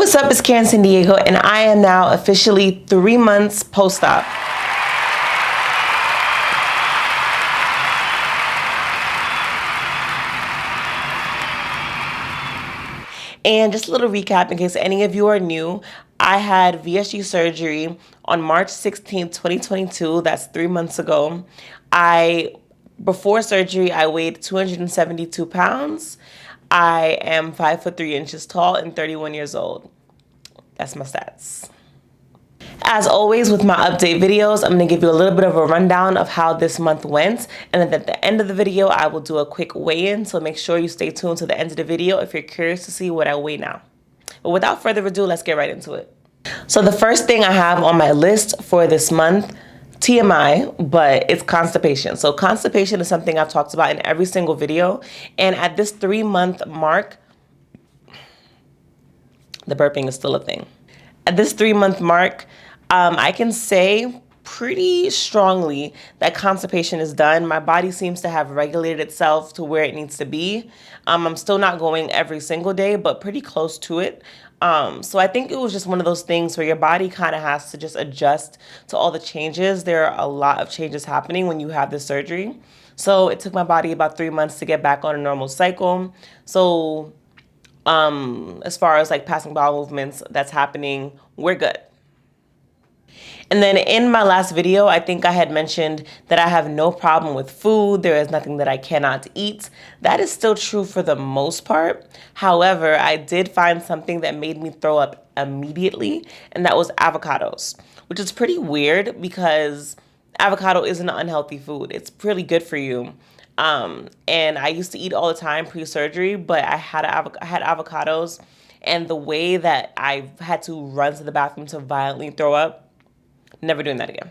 what's up? It's Karen San Diego, and I am now officially 3 months post-op. And just a little recap in case any of you are new, I had VSG surgery on March 16th, 2022. That's 3 months ago. Before surgery, I weighed 272 pounds. I am 5'3" tall and 31 years old. That's my stats. As always with my update videos, I'm going to give you a little bit of a rundown of how this month went. And then at the end of the video, I will do a quick weigh-in. So make sure you stay tuned to the end of the video if you're curious to see what I weigh now. But without further ado, let's get right into it. So the first thing I have on my list for this month, TMI, but it's constipation. So constipation is something I've talked about in every single video. And at this 3-month mark, the burping is still a thing. At this 3-month mark, I can say pretty strongly that constipation is done. My body seems to have regulated itself to where it needs to be. I'm still not going every single day, but pretty close to it. So I think it was just one of those things where your body kind of has to just adjust to all the changes. There are a lot of changes happening when you have this surgery. So it took my body about 3 months to get back on a normal cycle. So as far as like passing bowel movements that's happening, we're good. And then in my last video, I think I had mentioned that I have no problem with food. There is nothing that I cannot eat. That is still true for the most part. However, I did find something that made me throw up immediately, and that was avocados, which is pretty weird because avocado is an unhealthy food. It's pretty good for you. And I used to eat all the time pre-surgery, but I had avocados, and the way that I had to run to the bathroom to violently throw up, never doing that again.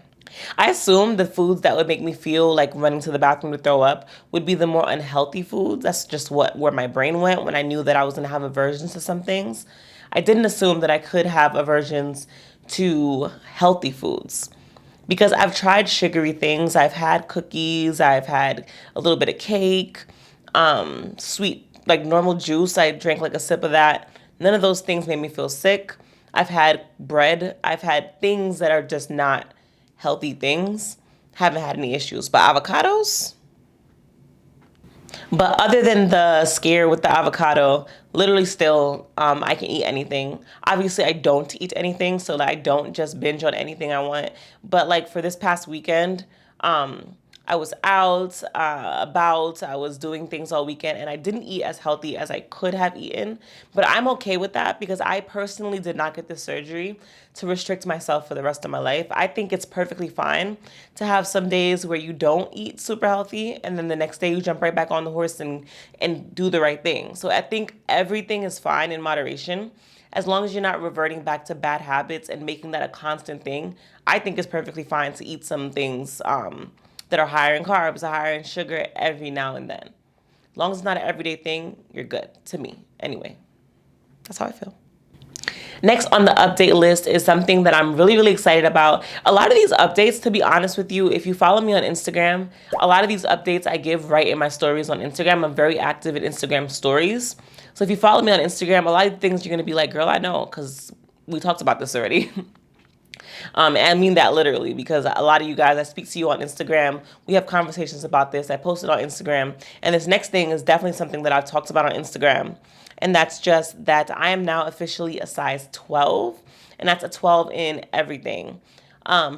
I assumed the foods that would make me feel like running to the bathroom to throw up would be the more unhealthy foods. That's just where my brain went when I knew that I was going to have aversions to some things. I didn't assume that I could have aversions to healthy foods because I've tried sugary things. I've had cookies. I've had a little bit of cake, sweet, like normal juice. I drank like a sip of that. None of those things made me feel sick. I've had bread. I've had things that are just not healthy things. Haven't had any issues. But avocados? But other than the scare with the avocado, literally still, I can eat anything. Obviously, I don't eat anything, so I don't just binge on anything I want. But like for this past weekend, I was out, I was doing things all weekend, and I didn't eat as healthy as I could have eaten. But I'm okay with that because I personally did not get this surgery to restrict myself for the rest of my life. I think it's perfectly fine to have some days where you don't eat super healthy, and then the next day you jump right back on the horse and do the right thing. So I think everything is fine in moderation. As long as you're not reverting back to bad habits and making that a constant thing, I think it's perfectly fine to eat some things that are higher in carbs, higher in sugar every now and then. As long as it's not an everyday thing, you're good, to me. Anyway, that's how I feel. Next on the update list is something that I'm really, really excited about. A lot of these updates, to be honest with you, if you follow me on Instagram, a lot of these updates I give right in my stories on Instagram. I'm very active in Instagram stories. So if you follow me on Instagram, a lot of things you're going to be like, girl, I know, because we talked about this already. And I mean that literally because a lot of you guys, I speak to you on Instagram. We have conversations about this. I posted on Instagram. And this next thing is definitely something that I've talked about on Instagram. And that's just that I am now officially a size 12. And that's a 12 in everything.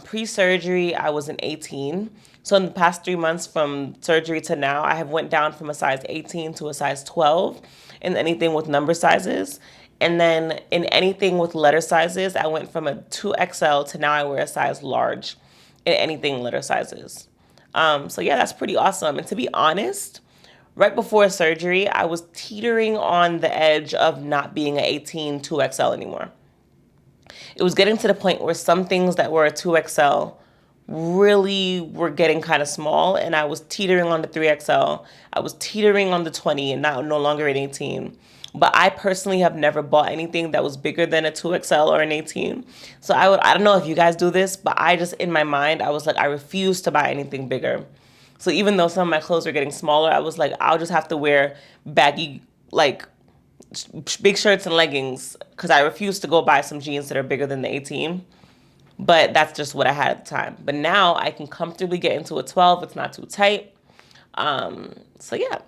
Pre-surgery, I was an 18. So in the past 3 months from surgery to now, I have went down from a size 18 to a size 12 in anything with number sizes. And then in anything with letter sizes, I went from a 2XL to now I wear a size large in anything letter sizes. So yeah, that's pretty awesome. And to be honest, right before surgery, I was teetering on the edge of not being an 18 2XL anymore. It was getting to the point where some things that were a 2XL really were getting kind of small, and I was teetering on the 3XL. I was teetering on the 20 and no longer an 18. But I personally have never bought anything that was bigger than a 2XL or an 18. So I don't know if you guys do this, but I just, in my mind, I was like, I refuse to buy anything bigger. So even though some of my clothes were getting smaller, I was like, I'll just have to wear baggy, like big shirts and leggings because I refuse to go buy some jeans that are bigger than the 18. But that's just what I had at the time. But now I can comfortably get into a 12. It's not too tight. So yeah.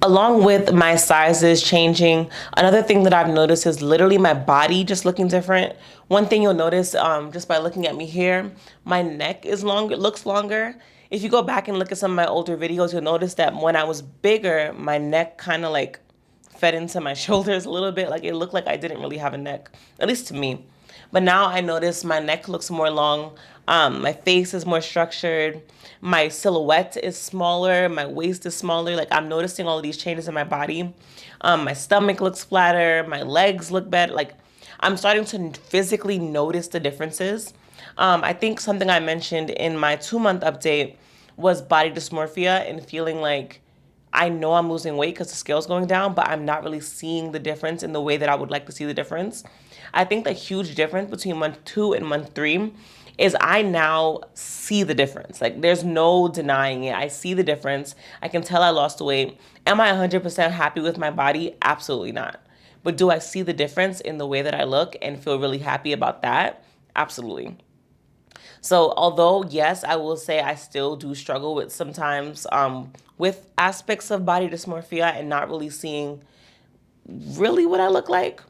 Along with my sizes changing, another thing that I've noticed is literally my body just looking different. One thing you'll notice just by looking at me here, my neck is longer, looks longer. If you go back and look at some of my older videos, you'll notice that when I was bigger, my neck kind of like fed into my shoulders a little bit. Like it looked like I didn't really have a neck, at least to me. But now I notice my neck looks more long. My face is more structured. My silhouette is smaller. My waist is smaller. Like I'm noticing all of these changes in my body. My stomach looks flatter. My legs look better. Like I'm starting to physically notice the differences. I think something I mentioned in my 2 month update was body dysmorphia and feeling like I know I'm losing weight because the scale's going down, but I'm not really seeing the difference in the way that I would like to see the difference. I think the huge difference between month 2 and month 3 is I now see the difference. Like there's no denying it. I see the difference. I can tell I lost weight. Am I 100% happy with my body? Absolutely not. But do I see the difference in the way that I look and feel really happy about that? Absolutely. So although yes, I will say I still do struggle with sometimes with aspects of body dysmorphia and not really seeing really what I look like.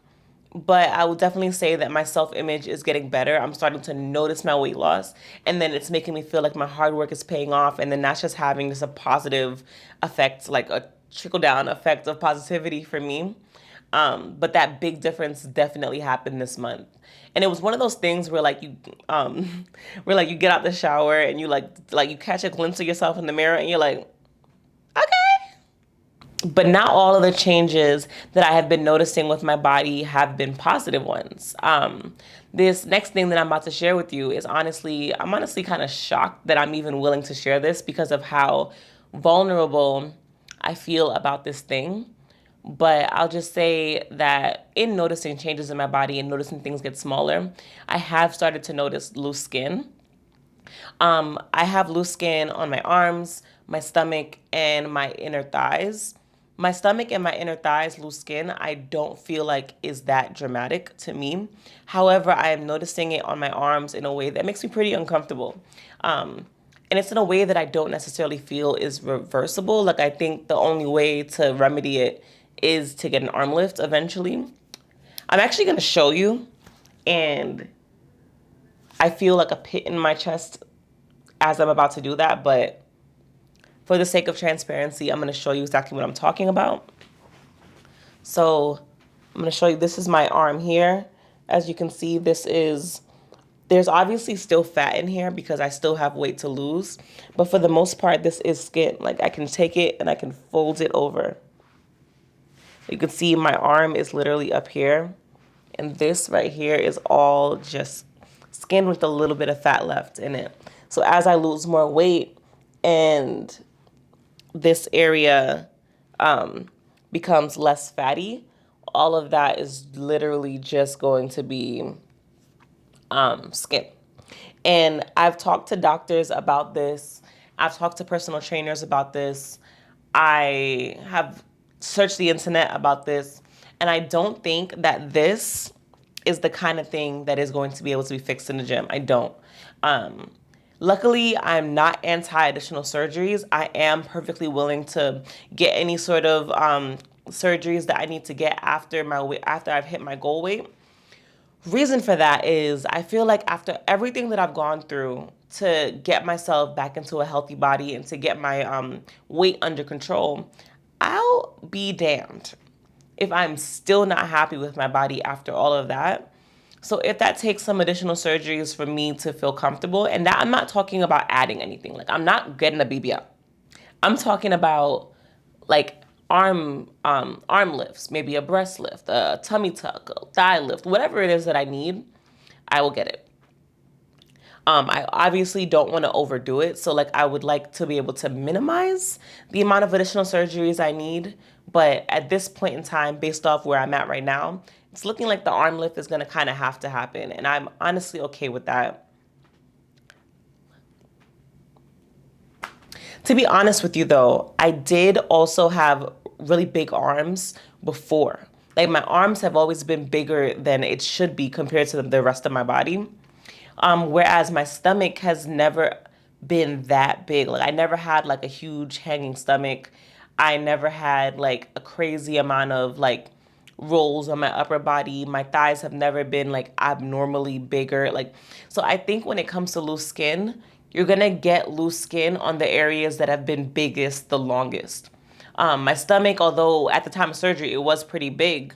But I would definitely say that my self-image is getting better. I'm starting to notice my weight loss, and then it's making me feel like my hard work is paying off, and then that's just having just a positive effect, like a trickle-down effect of positivity for me. But that big difference definitely happened this month. And it was one of those things where like you where like you get out the shower and you like you catch a glimpse of yourself in the mirror and you're like, okay. But not all of the changes that I have been noticing with my body have been positive ones. This next thing that I'm about to share with you is I'm honestly kind of shocked that I'm even willing to share this because of how vulnerable I feel about this thing. But I'll just say that in noticing changes in my body and noticing things get smaller, I have started to notice loose skin. I have loose skin on my arms, my stomach, and my inner thighs. My stomach and my inner thighs, loose skin, I don't feel like is that dramatic to me. However, I am noticing it on my arms in a way that makes me pretty uncomfortable. And it's in a way that I don't necessarily feel is reversible. Like I think the only way to remedy it is to get an arm lift eventually. I'm actually going to show you, and I feel like a pit in my chest as I'm about to do that, but for the sake of transparency, I'm going to show you exactly what I'm talking about. So I'm going to show you, this is my arm here. As you can see, there's obviously still fat in here because I still have weight to lose. But for the most part, this is skin. Like I can take it and I can fold it over. You can see my arm is literally up here. And this right here is all just skin with a little bit of fat left in it. So as I lose more weight and this area becomes less fatty, all of that is literally just going to be skin. And I've talked to doctors about this. I've talked to personal trainers about this. I have searched the internet about this. And I don't think that this is the kind of thing that is going to be able to be fixed in the gym. I don't. Luckily, I'm not anti-additional surgeries. I am perfectly willing to get any sort of surgeries that I need to get after I've hit my goal weight. Reason for that is I feel like after everything that I've gone through to get myself back into a healthy body and to get my weight under control, I'll be damned if I'm still not happy with my body after all of that. So if that takes some additional surgeries for me to feel comfortable, and that I'm not talking about adding anything, like I'm not getting a BBL. I'm talking about like arm lifts, maybe a breast lift, a tummy tuck, a thigh lift, whatever it is that I need, I will get it. I obviously don't want to overdo it. So like I would like to be able to minimize the amount of additional surgeries I need. But at this point in time, based off where I'm at right now, it's looking like the arm lift is going to kind of have to happen. And I'm honestly okay with that. To be honest with you though, I did also have really big arms before. Like my arms have always been bigger than it should be compared to the rest of my body. Whereas my stomach has never been that big. Like I never had like a huge hanging stomach. I never had like a crazy amount of like rolls on my upper body. My thighs have never been like abnormally bigger. Like, so I think when it comes to loose skin, you're gonna get loose skin on the areas that have been biggest the longest. My stomach, although at the time of surgery it was pretty big,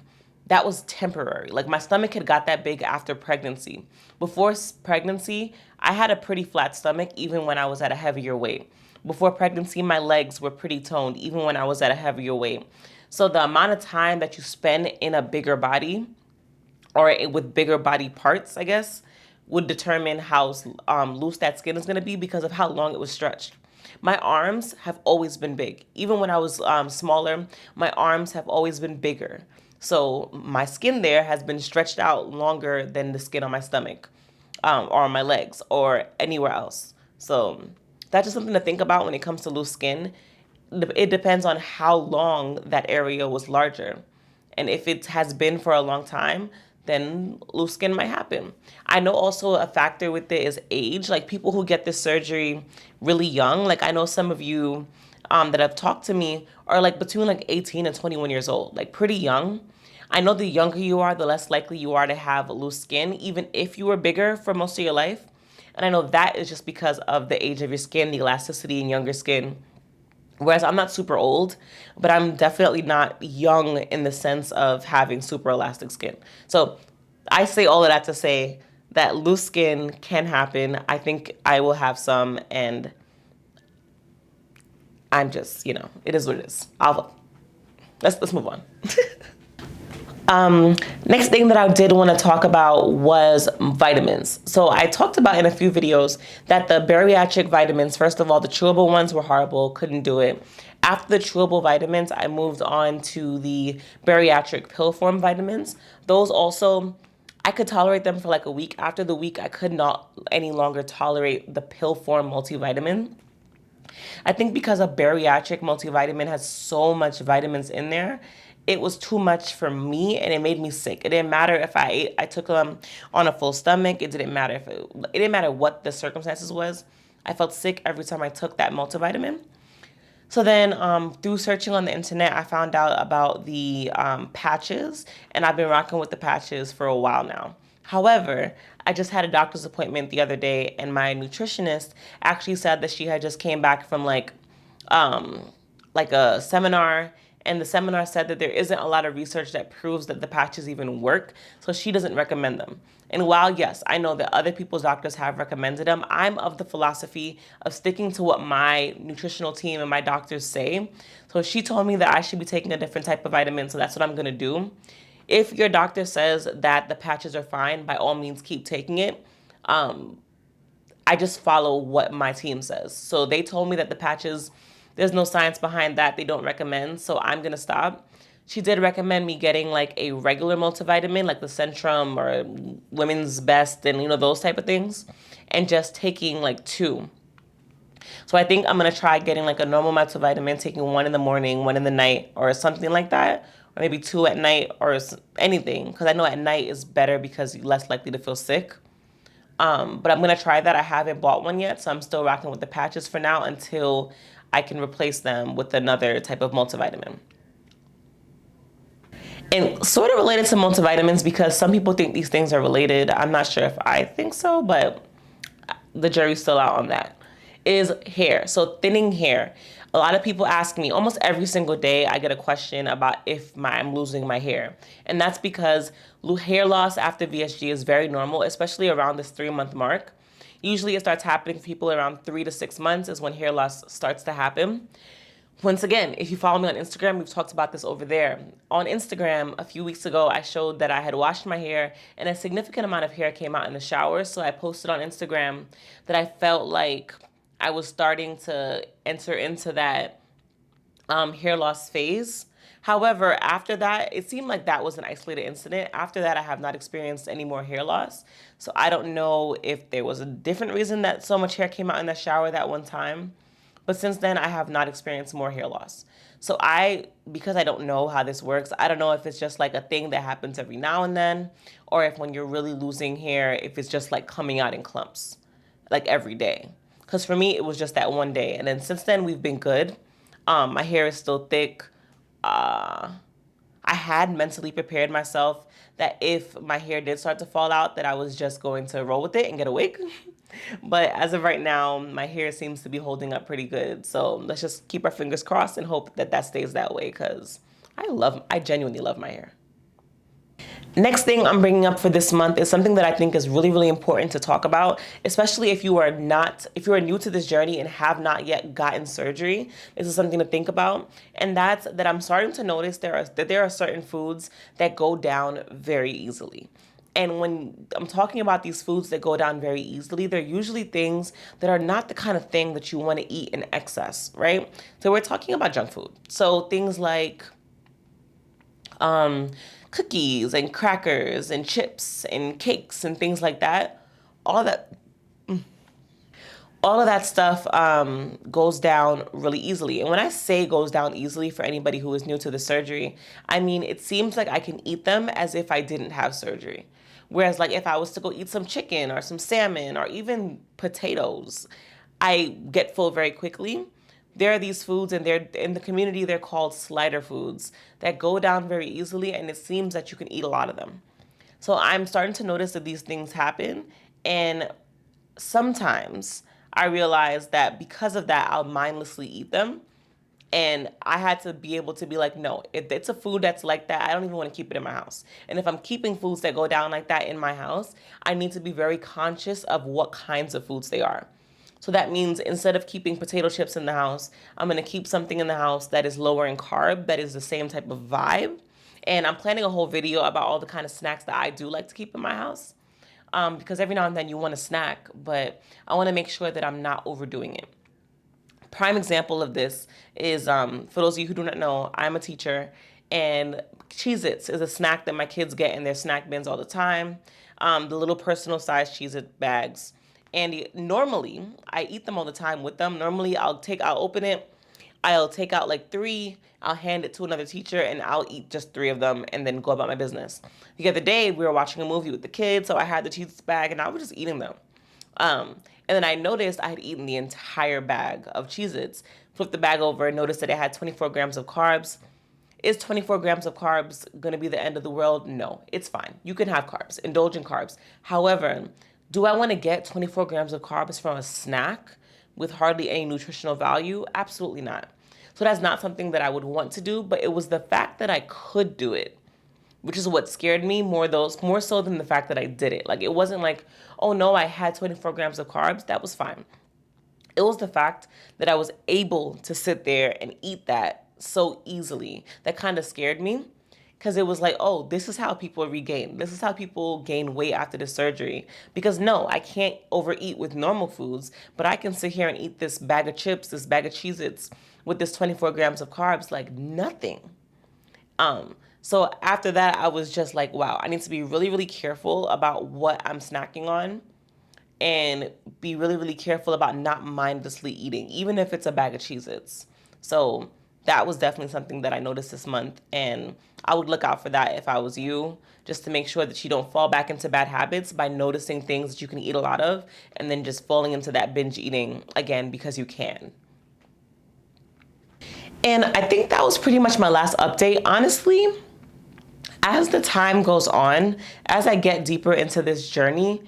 that was temporary. Like my stomach had got that big after pregnancy. Before pregnancy, I had a pretty flat stomach even when I was at a heavier weight. Before pregnancy, my legs were pretty toned even when I was at a heavier weight. So the amount of time that you spend in a bigger body or with bigger body parts, I guess, would determine how loose that skin is going to be because of how long it was stretched. My arms have always been big. Even when I was smaller, my arms have always been bigger. So my skin there has been stretched out longer than the skin on my stomach or on my legs or anywhere else. So that's just something to think about when it comes to loose skin. It depends on how long that area was larger. And if it has been for a long time, then loose skin might happen. I know also a factor with it is age. Like people who get this surgery really young, like I know some of you that have talked to me are like between like 18 and 21 years old, like pretty young. I know the younger you are, the less likely you are to have loose skin, even if you were bigger for most of your life. And I know that is just because of the age of your skin, the elasticity in younger skin. Whereas I'm not super old, but I'm definitely not young in the sense of having super elastic skin. So I say all of that to say that loose skin can happen. I think I will have some, and I'm just, it is what it is. Let's move on. Next thing that I did want to talk about was vitamins. So I talked about in a few videos that the bariatric vitamins, first of all, the chewable ones were horrible, couldn't do it. After the chewable vitamins, I moved on to the bariatric pill form vitamins. Those also, I could tolerate them for like a week. After the week, I could not any longer tolerate the pill form multivitamin. I think because a bariatric multivitamin has so much vitamins in there, it was too much for me and it made me sick. It didn't matter if I took them on a full stomach. It didn't matter it didn't matter what the circumstances was. I felt sick every time I took that multivitamin. So then through searching on the internet, I found out about the patches, and I've been rocking with the patches for a while now. However, I just had a doctor's appointment the other day, and my nutritionist actually said that she had just came back from like a seminar, and the seminar said that there isn't a lot of research that proves that the patches even work, so she doesn't recommend them. And while, yes, I know that other people's doctors have recommended them, I'm of the philosophy of sticking to what my nutritional team and my doctors say. So she told me that I should be taking a different type of vitamin, so that's what I'm going to do. If your doctor says that the patches are fine, by all means, keep taking it. I just follow what my team says. So they told me that the patches, there's no science behind that. They don't recommend, so I'm going to stop. She did recommend me getting like a regular multivitamin, like the Centrum or Women's Best and, those type of things, and just taking like 2. So I think I'm going to try getting like a normal multivitamin, taking 1 in the morning, 1 in the night, or something like that, or maybe 2 at night or anything, because I know at night is better because you're less likely to feel sick. But I'm going to try that. I haven't bought one yet, so I'm still rocking with the patches for now until I can replace them with another type of multivitamin. And sort of related to multivitamins, because some people think these things are related. I'm not sure if I think so, but the jury's still out on that, is hair. So thinning hair. A lot of people ask me almost every single day, I get a question about if I'm losing my hair. And that's because hair loss after VSG is very normal, especially around this 3-month mark. Usually it starts happening for people around 3 to 6 months is when hair loss starts to happen. Once again, if you follow me on Instagram, we've talked about this over there. On Instagram, a few weeks ago, I showed that I had washed my hair and a significant amount of hair came out in the shower. So I posted on Instagram that I felt like I was starting to enter into that hair loss phase. However, after that, it seemed like that was an isolated incident. After that, I have not experienced any more hair loss. So I don't know if there was a different reason that so much hair came out in the shower that one time. But since then, I have not experienced more hair loss. So because I don't know how this works, I don't know if it's just like a thing that happens every now and then, or if when you're really losing hair, if it's just like coming out in clumps, like every day. Because for me, it was just that one day. And then since then, we've been good. My hair is still thick. I had mentally prepared myself that if my hair did start to fall out, that I was just going to roll with it and get a wig. But as of right now, my hair seems to be holding up pretty good. So let's just keep our fingers crossed and hope that that stays that way, because I genuinely love my hair. Next thing I'm bringing up for this month is something that I think is really, really important to talk about, especially if you are new to this journey and have not yet gotten surgery. This is something to think about. And that's that I'm starting to notice that there are certain foods that go down very easily. And when I'm talking about these foods that go down very easily, they're usually things that are not the kind of thing that you want to eat in excess, right? So we're talking about junk food. So things like cookies and crackers and chips and cakes and things like that. All that, all of that stuff goes down really easily. And when I say goes down easily for anybody who is new to the surgery, I mean, it seems like I can eat them as if I didn't have surgery. Whereas like if I was to go eat some chicken or some salmon or even potatoes, I get full very quickly. There are these foods, and they're in the community, they're called slider foods that go down very easily, and it seems that you can eat a lot of them. So I'm starting to notice that these things happen, and sometimes I realize that because of that, I'll mindlessly eat them. And I had to be able to be like, no, if it's a food that's like that, I don't even want to keep it in my house. And if I'm keeping foods that go down like that in my house, I need to be very conscious of what kinds of foods they are. So that means instead of keeping potato chips in the house, I'm going to keep something in the house that is lower in carb, that is the same type of vibe. And I'm planning a whole video about all the kind of snacks that I do like to keep in my house. Because every now and then you want a snack, but I want to make sure that I'm not overdoing it. Prime example of this is, for those of you who do not know, I'm a teacher, and Cheez-Its is a snack that my kids get in their snack bins all the time. The little personal size Cheez-It bags. And normally, I eat them all the time with them. Normally, I'll open it, I'll take out like 3, I'll hand it to another teacher, and I'll eat just 3 of them and then go about my business. The other day, we were watching a movie with the kids, so I had the Cheez-Its bag, and I was just eating them. And then I noticed I had eaten the entire bag of Cheez-Its, flipped the bag over, and noticed that it had 24 grams of carbs. Is 24 grams of carbs going to be the end of the world? No, it's fine. You can have carbs, indulge in carbs. However, do I want to get 24 grams of carbs from a snack with hardly any nutritional value? Absolutely not. So that's not something that I would want to do, but it was the fact that I could do it, which is what scared me more so than the fact that I did it. Like, it wasn't like, oh no, I had 24 grams of carbs. That was fine. It was the fact that I was able to sit there and eat that so easily that kind of scared me. Because it was like, oh, this is how people regain. This is how people gain weight after the surgery. Because no, I can't overeat with normal foods, but I can sit here and eat this bag of chips, this bag of Cheez-Its with this 24 grams of carbs like nothing. So after that, I was just like, wow, I need to be really, really careful about what I'm snacking on, and be really, really careful about not mindlessly eating, even if it's a bag of Cheez-Its. So that was definitely something that I noticed this month, and I would look out for that if I was you, just to make sure that you don't fall back into bad habits by noticing things that you can eat a lot of and then just falling into that binge eating again because you can. And I think that was pretty much my last update. Honestly, as the time goes on, as I get deeper into this journey,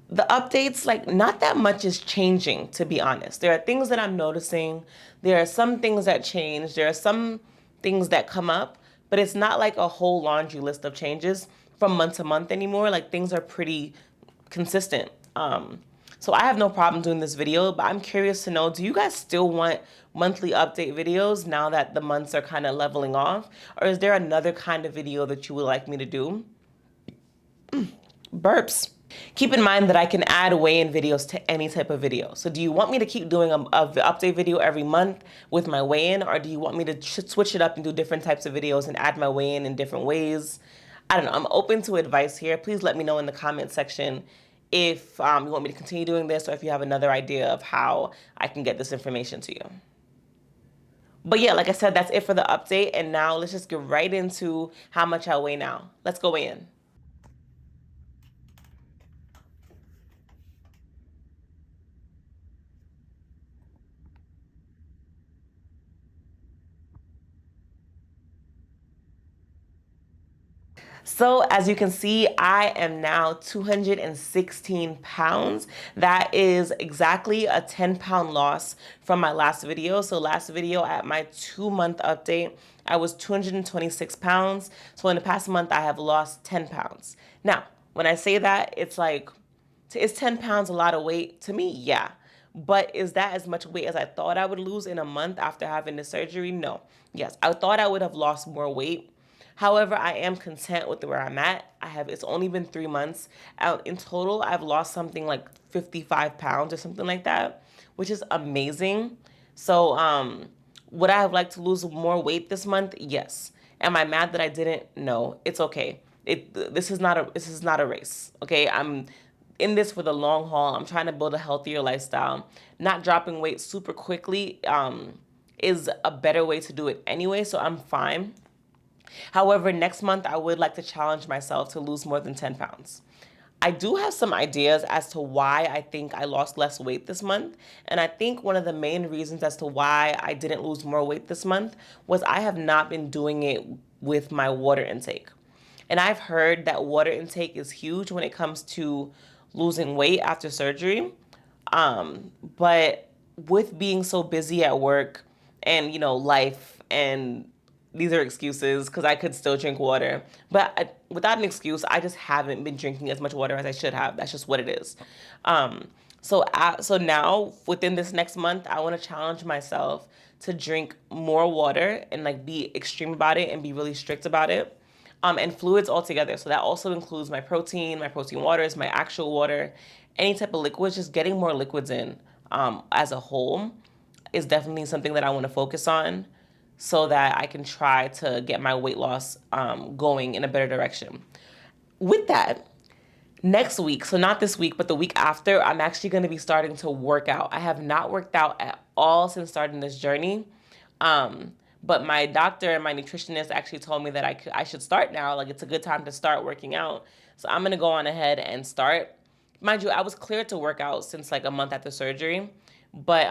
the updates, like, not that much is changing, to be honest. There are things that I'm noticing. There are some things that change. There are some things that come up, but it's not like a whole laundry list of changes from month to month anymore. Like, things are pretty consistent. So I have no problem doing this video, but I'm curious to know, do you guys still want monthly update videos now that the months are kind of leveling off? Or is there another kind of video that you would like me to do? Burps. Keep in mind that I can add weigh-in videos to any type of video. So do you want me to keep doing a update video every month with my weigh-in, or do you want me to switch it up and do different types of videos and add my weigh-in in different ways? I don't know. I'm open to advice here. Please let me know in the comment section if you want me to continue doing this, or if you have another idea of how I can get this information to you. But yeah, like I said, that's it for the update. And now let's just get right into how much I weigh now. Let's go in. So as you can see, I am now 216 pounds. That is exactly a 10-pound loss from my last video. So last video at my 2-month update, I was 226 pounds. So in the past month, I have lost 10 pounds. Now, when I say that, it's like, is 10 pounds a lot of weight? To me, yeah. But is that as much weight as I thought I would lose in a month after having the surgery? No. Yes, I thought I would have lost more weight. However, I am content with where I'm at. It's only been 3 months. In total, I've lost something like 55 pounds or something like that, which is amazing. So, would I have liked to lose more weight this month? Yes. Am I mad that I didn't? No. It's okay. This is not a race. Okay? I'm in this for the long haul. I'm trying to build a healthier lifestyle. Not dropping weight super quickly is a better way to do it anyway, so I'm fine. However, next month, I would like to challenge myself to lose more than 10 pounds. I do have some ideas as to why I think I lost less weight this month. And I think one of the main reasons as to why I didn't lose more weight this month was I have not been doing it with my water intake. And I've heard that water intake is huge when it comes to losing weight after surgery. But with being so busy at work and, life, and these are excuses because I could still drink water. But without an excuse, I just haven't been drinking as much water as I should have. That's just what it is. So now within this next month, I want to challenge myself to drink more water and like be extreme about it and be really strict about it. And fluids altogether. So that also includes my protein waters, my actual water, any type of liquids, just getting more liquids in as a whole is definitely something that I want to focus on so that I can try to get my weight loss going in a better direction. With that, next week, so not this week, but the week after, I'm actually going to be starting to work out. I have not worked out at all since starting this journey. But my doctor and my nutritionist actually told me that I should start now. Like, it's a good time to start working out. So I'm going to go on ahead and start. Mind you, I was cleared to work out since like a month after surgery. But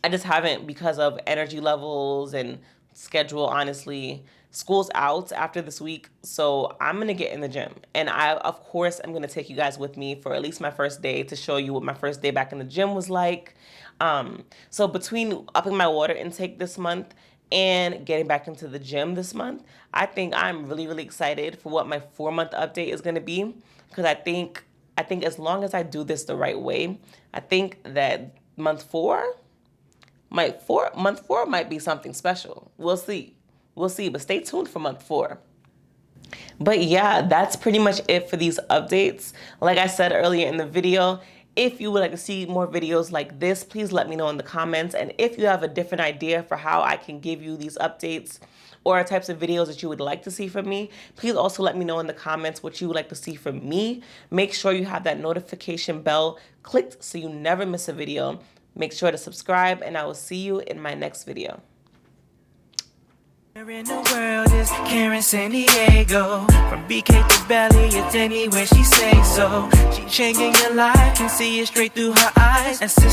I just haven't because of energy levels and schedule, honestly. School's out after this week, so I'm going to get in the gym. And I, of course, am going to take you guys with me for at least my first day to show you what my first day back in the gym was like. So between upping my water intake this month and getting back into the gym this month, I think I'm really, really excited for what my 4-month update is going to be. Because I think as long as I do this the right way, I think that month four might be something special. We'll see, but stay tuned for month 4. But yeah, that's pretty much it for these updates. Like I said earlier in the video, if you would like to see more videos like this, please let me know in the comments. And if you have a different idea for how I can give you these updates or types of videos that you would like to see from me, please also let me know in the comments what you would like to see from me. Make sure you have that notification bell clicked so you never miss a video. Make sure to subscribe, and I will see you in my next video. Where in the world is Karen San Diego? From BK to Belly, it's anywhere she say so. She changing your life, can see it straight through her eyes. And sister